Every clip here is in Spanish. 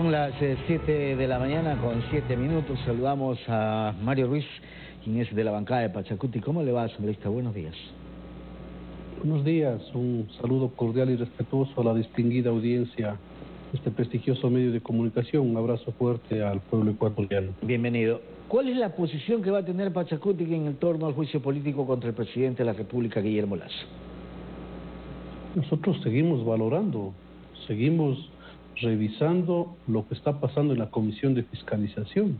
Son las 7 de la mañana con 7 minutos. Saludamos a Mario Ruiz, quien es de la bancada de Pachacuti. ¿Cómo le va, asambleísta? Buenos días. Buenos días. Un saludo cordial y respetuoso a la distinguida audiencia de este prestigioso medio de comunicación. Un abrazo fuerte al pueblo ecuatoriano. Bienvenido. ¿Cuál es la posición que va a tener Pachacuti en torno al juicio político contra el presidente de la República, Guillermo Lasso? Nosotros seguimos valorando, seguimos revisando lo que está pasando en la Comisión de Fiscalización.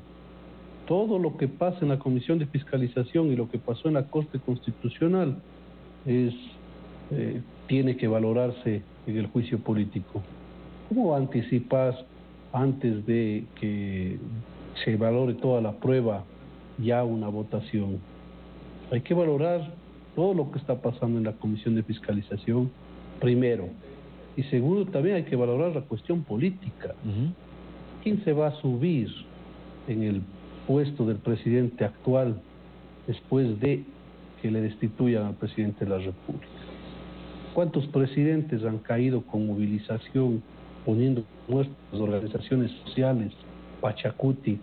Todo lo que pasa en la Comisión de Fiscalización y lo que pasó en la Corte Constitucional tiene que valorarse en el juicio político. ¿Cómo anticipar antes de que se valore toda la prueba ya una votación? Hay que valorar todo lo que está pasando en la Comisión de Fiscalización primero. Y segundo, también hay que valorar la cuestión política. ¿Quién se va a subir en el puesto del presidente actual después de que le destituyan al presidente de la República? ¿Cuántos presidentes han caído con movilización, poniendo nuestras organizaciones sociales, Pachacuti,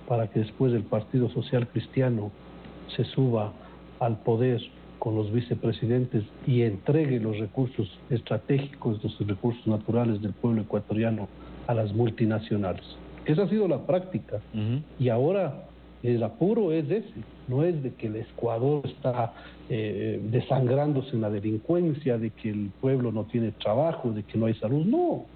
para que después el Partido Social Cristiano se suba al poder con los vicepresidentes y entregue los recursos estratégicos, los recursos naturales del pueblo ecuatoriano a las multinacionales? Esa ha sido la práctica. Y ahora el apuro es ese, no es de que el Ecuador está desangrándose en la delincuencia, de que el pueblo no tiene trabajo, de que no hay salud. No,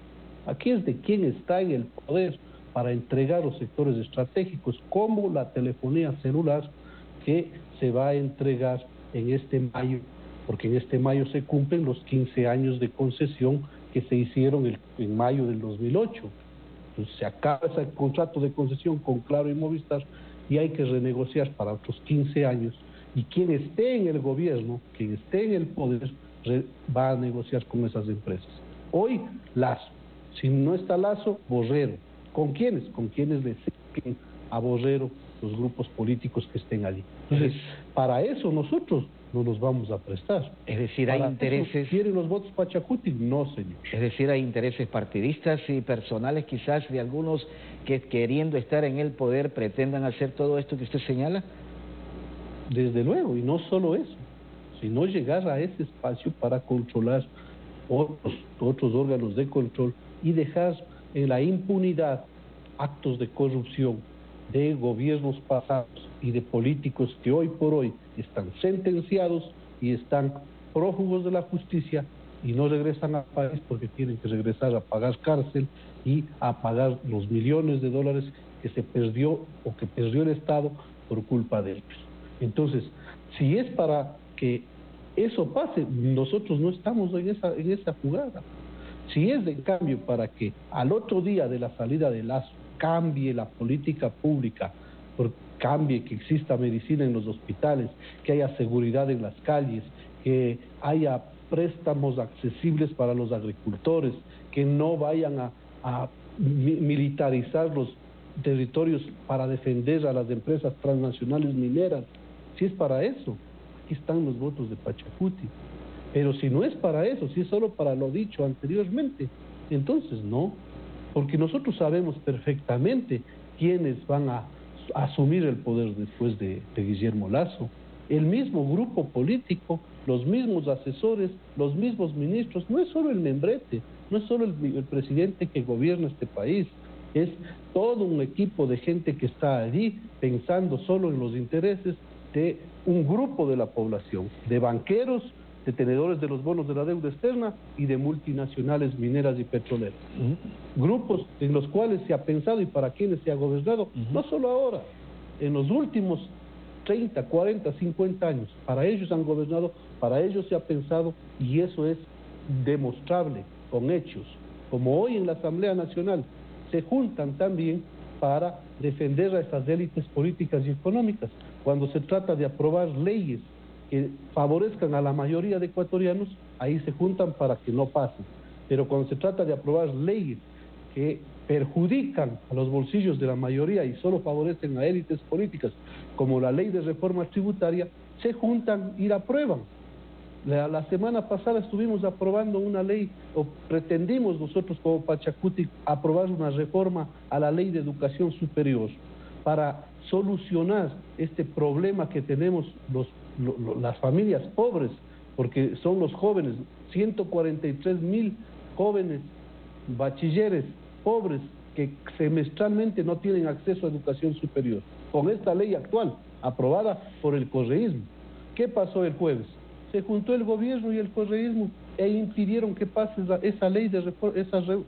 aquí es de quién está en el poder para entregar los sectores estratégicos, como la telefonía celular, que se va a entregar en este mayo, porque en este mayo se cumplen los 15 años de concesión que se hicieron en mayo del 2008. Entonces se acaba ese contrato de concesión con Claro y Movistar y hay que renegociar para otros 15 años. Y quien esté en el gobierno, quien esté en el poder, va a negociar con esas empresas. Hoy, Lasso. Si no está Lasso, Borrero. ¿Con quiénes? Con quienes le siguen a Borrero los grupos políticos que estén allí. Entonces, para eso nosotros no nos vamos a prestar. Es decir, hay intereses... ¿Quieren los votos Pachacuti? No, señor. Es decir, hay intereses partidistas y personales quizás de algunos que, queriendo estar en el poder, pretendan hacer todo esto que usted señala. Desde luego, y no solo eso, sino llegar a ese espacio para controlar otros órganos de control y dejar en la impunidad actos de corrupción de gobiernos pasados y de políticos que hoy por hoy están sentenciados y están prófugos de la justicia y no regresan al país porque tienen que regresar a pagar cárcel y a pagar los millones de dólares que se perdió o que perdió el Estado por culpa de ellos. Entonces, si es para que eso pase, nosotros no estamos en esa jugada. Si es, en cambio, para que al otro día de la salida de Lasso cambie la política pública, cambie, que exista medicina en los hospitales, que haya seguridad en las calles, que haya préstamos accesibles para los agricultores, que no vayan a militarizar los territorios para defender a las empresas transnacionales mineras. Si es para eso, aquí están los votos de Pachacuti. Pero si no es para eso, si es solo para lo dicho anteriormente, entonces no, porque nosotros sabemos perfectamente quiénes van a asumir el poder después de Guillermo Lasso. El mismo grupo político, los mismos asesores, los mismos ministros. No es solo el membrete, no es solo el presidente que gobierna este país, es todo un equipo de gente que está allí pensando solo en los intereses de un grupo de la población, de banqueros, de tenedores de los bonos de la deuda externa y de multinacionales mineras y petroleras. Grupos en los cuales se ha pensado y para quienes se ha gobernado, no solo ahora, en los últimos 30, 40, 50 años. Para ellos han gobernado, para ellos se ha pensado y eso es demostrable con hechos. Como hoy en la Asamblea Nacional se juntan también para defender a esas élites políticas y económicas. Cuando se trata de aprobar leyes que favorezcan a la mayoría de ecuatorianos, ahí se juntan para que no pasen. Pero cuando se trata de aprobar leyes que perjudican a los bolsillos de la mayoría y solo favorecen a élites políticas, como la ley de reforma tributaria, se juntan y la aprueban. La semana pasada estuvimos aprobando una ley, o pretendimos nosotros como Pachacuti aprobar una reforma a la ley de educación superior para solucionar este problema que tenemos las familias pobres, porque son los jóvenes, 143,000 jóvenes bachilleres pobres que semestralmente no tienen acceso a educación superior, con esta ley actual, aprobada por el correísmo. ¿Qué pasó el jueves? Se juntó el gobierno y el correísmo e impidieron que pase esa ley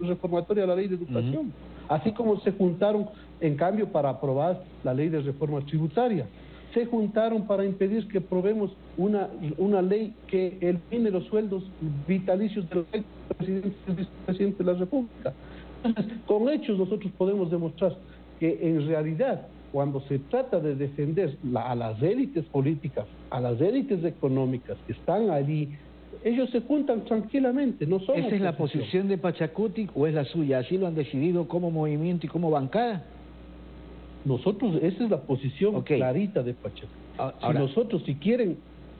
reformatoria a la ley de educación, así como se juntaron en cambio para aprobar la ley de reforma tributaria. Se juntaron para impedir que aprobemos una ley que elimine los sueldos vitalicios de los presidentes y vicepresidentes de la República. Entonces, con hechos nosotros podemos demostrar que en realidad, cuando se trata de defender a las élites políticas, a las élites económicas que están allí, ellos se juntan tranquilamente, no somos ¿Esa es la posición de Pachacuti o es la suya? ¿Así lo han decidido como movimiento y como bancada? Nosotros, esa es la posición clarita de Pachacuti. Ahora, si quieren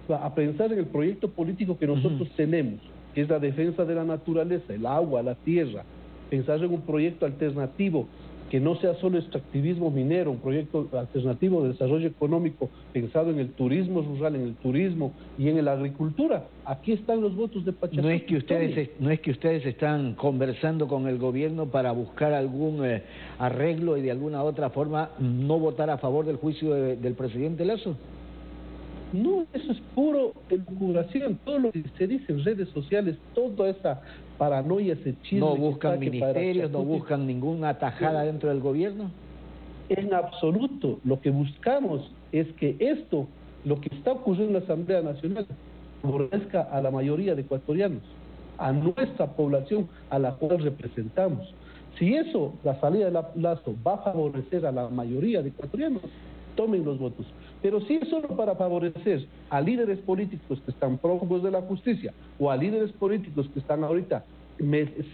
a pensar en el proyecto político que nosotros tenemos, que es la defensa de la naturaleza, el agua, la tierra, pensar en un proyecto alternativo que no sea solo extractivismo minero, un proyecto alternativo de desarrollo económico pensado en el turismo rural, en el turismo y en la agricultura. Aquí están los votos de Pachacuti. No es que ustedes están conversando con el gobierno para buscar algún arreglo y de alguna otra forma no votar a favor del juicio del presidente Lasso. No, eso es puro elucubración. Todo lo que se dice en redes sociales, toda esa paranoia, ese chisme. ¿No buscan ministerios, no buscan ninguna tajada dentro del gobierno? En absoluto. Lo que buscamos es que lo que está ocurriendo en la Asamblea Nacional, favorezca a la mayoría de ecuatorianos, a nuestra población a la cual representamos. Si eso, la salida de Lasso, va a favorecer a la mayoría de ecuatorianos, tomen los votos. Pero si es solo para favorecer a líderes políticos que están prófugos de la justicia o a líderes políticos que están ahorita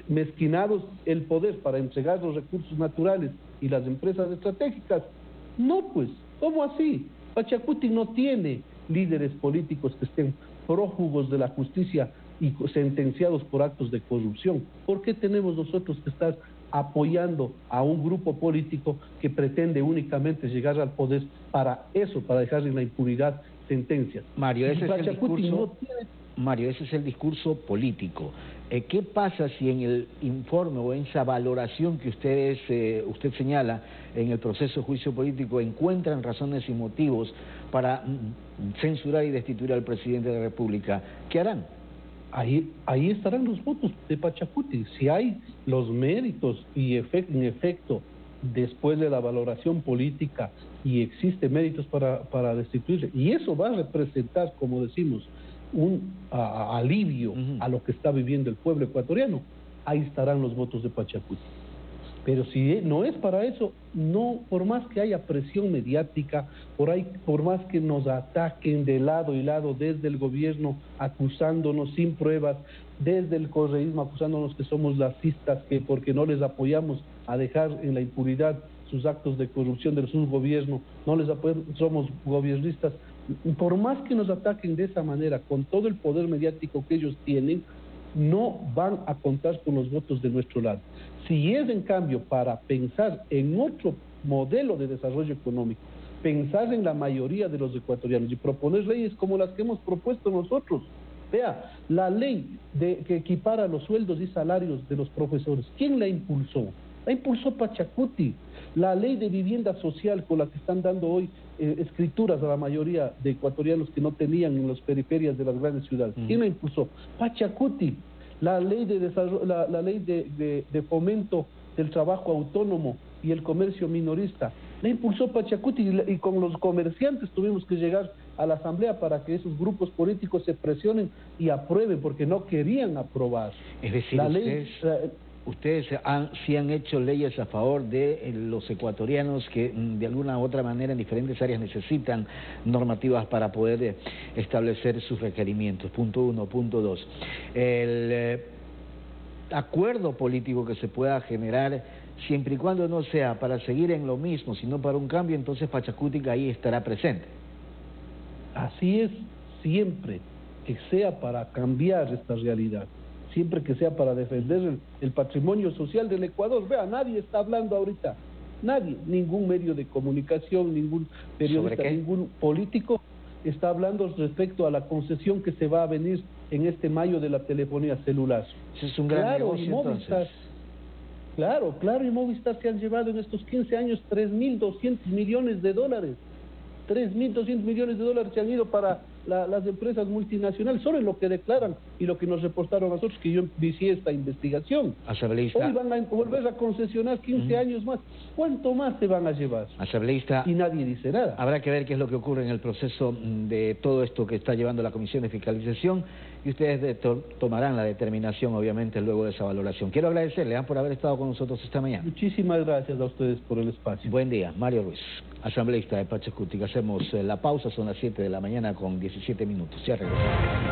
mezquinados el poder para entregar los recursos naturales y las empresas estratégicas, no pues, ¿cómo así? Pachacuti no tiene líderes políticos que estén prófugos de la justicia y sentenciados por actos de corrupción. ¿Por qué tenemos nosotros que estar apoyando a un grupo político que pretende únicamente llegar al poder para eso, para dejar en la impunidad sentencias? Mario, ese es el discurso político. ¿Qué pasa si en el informe o en esa valoración que usted señala en el proceso de juicio político encuentran razones y motivos para censurar y destituir al presidente de la República? ¿Qué harán? Ahí estarán los votos de Pachacuti. Si hay los méritos y en efecto, después de la valoración política, y existe méritos para destituirse, y eso va a representar, como decimos, un alivio a lo que está viviendo el pueblo ecuatoriano, ahí estarán los votos de Pachacuti. Pero si no es para eso, no, por más que haya presión mediática, por más que nos ataquen de lado y lado, desde el gobierno acusándonos sin pruebas, desde el correísmo acusándonos que somos lacistas, que porque no les apoyamos a dejar en la impunidad sus actos de corrupción del subgobierno, no les apoyamos, somos gobiernistas, por más que nos ataquen de esa manera, con todo el poder mediático que ellos tienen, no van a contar con los votos de nuestro lado. Si es en cambio para pensar en otro modelo de desarrollo económico, pensar en la mayoría de los ecuatorianos y proponer leyes como las que hemos propuesto nosotros. Vea, la ley que equipara los sueldos y salarios de los profesores, ¿quién la impulsó? La impulsó Pachacuti. La ley de vivienda social con la que están dando hoy escrituras a la mayoría de ecuatorianos que no tenían en las periferias de las grandes ciudades. ¿Quién la impulsó? Pachacuti. La ley de fomento del trabajo autónomo y el comercio minorista la impulsó Pachacuti, y con los comerciantes tuvimos que llegar a la asamblea para que esos grupos políticos se presionen y aprueben, porque no querían aprobar. Es decir, ustedes sí han hecho leyes a favor de los ecuatorianos que de alguna u otra manera en diferentes áreas necesitan normativas para poder establecer sus requerimientos. Punto 1. Punto 2. El acuerdo político que se pueda generar, siempre y cuando no sea para seguir en lo mismo, sino para un cambio, entonces Pachacuti ahí estará presente. Así es, siempre. que sea para cambiar esta realidad, siempre que sea para defender el patrimonio social del Ecuador. Vea, nadie está hablando ahorita, nadie, ningún medio de comunicación, ningún periodista, ningún político está hablando respecto a la concesión que se va a venir en este mayo de la telefonía celular. Eso es un gran negocio, y Movistar, entonces. Claro y Movistar se han llevado en estos 15 años 3.200 millones de dólares. 3.200 millones de dólares se han ido para las empresas multinacionales, solo en lo que declaran y lo que nos reportaron a nosotros, que yo inicié esta investigación. Asambleísta. Hoy van a volver a concesionar 15 años más. ¿Cuánto más se van a llevar? Asambleísta. Y nadie dice nada. Habrá que ver qué es lo que ocurre en el proceso de todo esto que está llevando la Comisión de Fiscalización y ustedes tomarán la determinación, obviamente, luego de esa valoración. Quiero agradecerle por haber estado con nosotros esta mañana. Muchísimas gracias a ustedes por el espacio. Buen día. Mario Ruiz, asambleísta de Pachacutic. Hacemos la pausa, son las 7 de la mañana con 17 minutos. Ya regresamos.